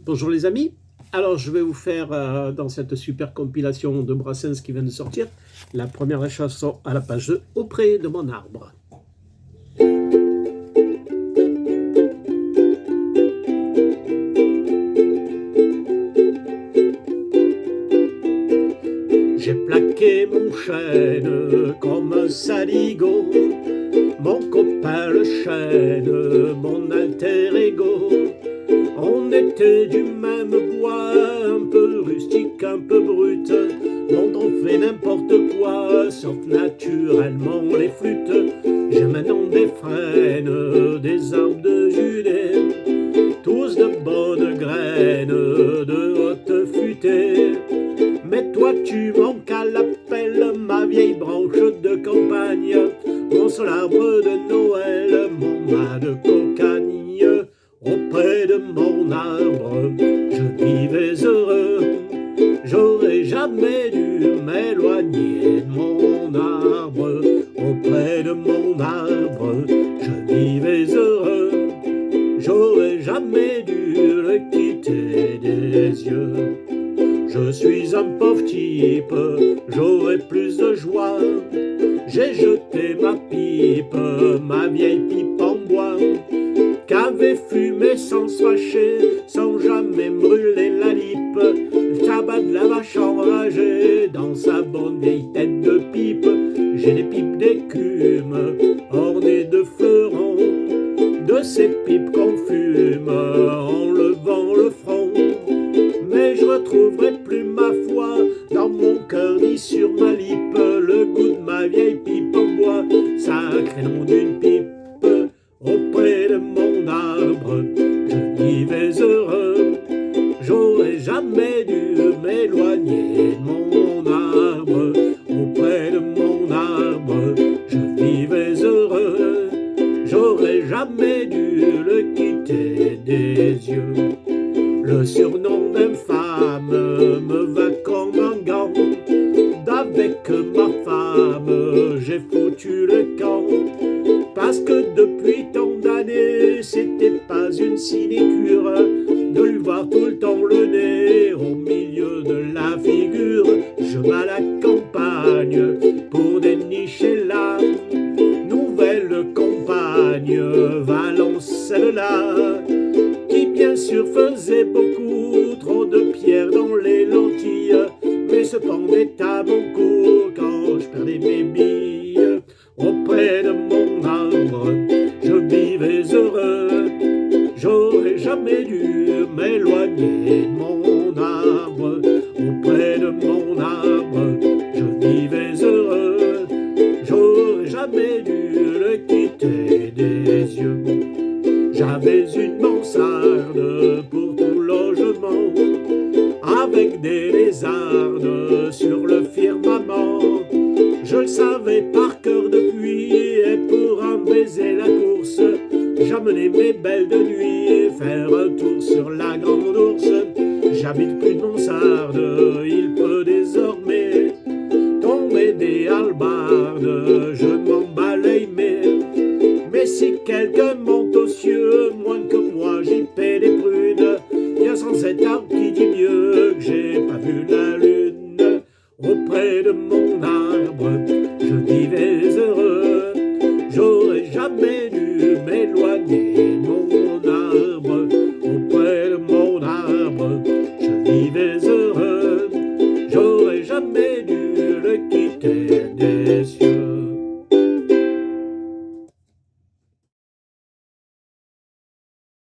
Bonjour les amis, alors je vais vous faire dans cette super compilation de Brassens qui vient de sortir, la première chanson à la page 2, Auprès de mon arbre. J'ai plaqué mon chêne comme un saligo, mon copain le chêne, mon alter ego. On était du même bois, un peu rustique, un peu brut, dont on fait n'importe quoi, sauf naturellement les flûtes. J'ai maintenant des frênes, des arbres de Judée, tous de bonnes graines, de haute futée. Mais toi tu manques à l'appel, ma vieille branche de campagne, mon seul arbre de Noël, mon mât de cocagne. Auprès de mon arbre, je vivais heureux. J'aurais jamais dû m'éloigner de mon arbre. Auprès de mon arbre, je vivais heureux. J'aurais jamais dû le quitter des yeux. Je suis un pauvre type, j'aurais plus de joie. J'ai jeté ma pipe, ma vieille pipe en bois, qu'avait fumé sans se fâcher, sans jamais brûler la lippe. Le tabac de la vache enragée dans sa bonne vieille tête de pipe. J'ai des pipes d'écume ornées de fleurons, de ces pipes qu'on fume en levant le front. Mais je retrouverai plus ma foi dans mon cœur ni sur ma lippe le goût de ma vieille pipe en bois, sacré nom d'une pipe. Auprès de mon arbre, je vivais heureux. J'aurais jamais dû m'éloigner de mon arbre. Auprès de mon arbre, je vivais heureux. J'aurais jamais dû le quitter des yeux. Le surnom d'infâme me va comme un gant. D'avec ma femme, j'ai foutu le camp. Parce que depuis tant d'années, c'était pas une sinécure de lui voir tout le temps le nez au milieu de la figure. Je vais à la campagne pour dénicher la nouvelle compagne, Valence celle-là, qui bien sûr faisait beaucoup trop de pierres dans les lentilles, mais se pendait à mon cou quand je perdais mes billes. Auprès de mon arbre, je vivais heureux. J'aurais jamais dû m'éloigner de mon arbre. Auprès de mon arbre, je vivais heureux. J'aurais jamais dû le quitter des yeux. J'avais une mansarde pour tout logement, avec des lézardes sur le firmament. Je le savais par cœur depuis, et pour un baiser la course, j'amenais mes belles de nuit faire un tour sur la grande ours. J'habite plus de mansarde, il peut désormais tomber des hallebardes, je m'en balaye mais si quelqu'un monte aux cieux, moins que moi j'y paie des prunes. Y a sans cet arbre qui dit mieux que j'ai pas vu la lune. Auprès de mon arbre, je vivais heureux. J'aurais jamais dû m'éloigner de mon arbre. Auprès de mon arbre, je vivais heureux. J'aurais jamais dû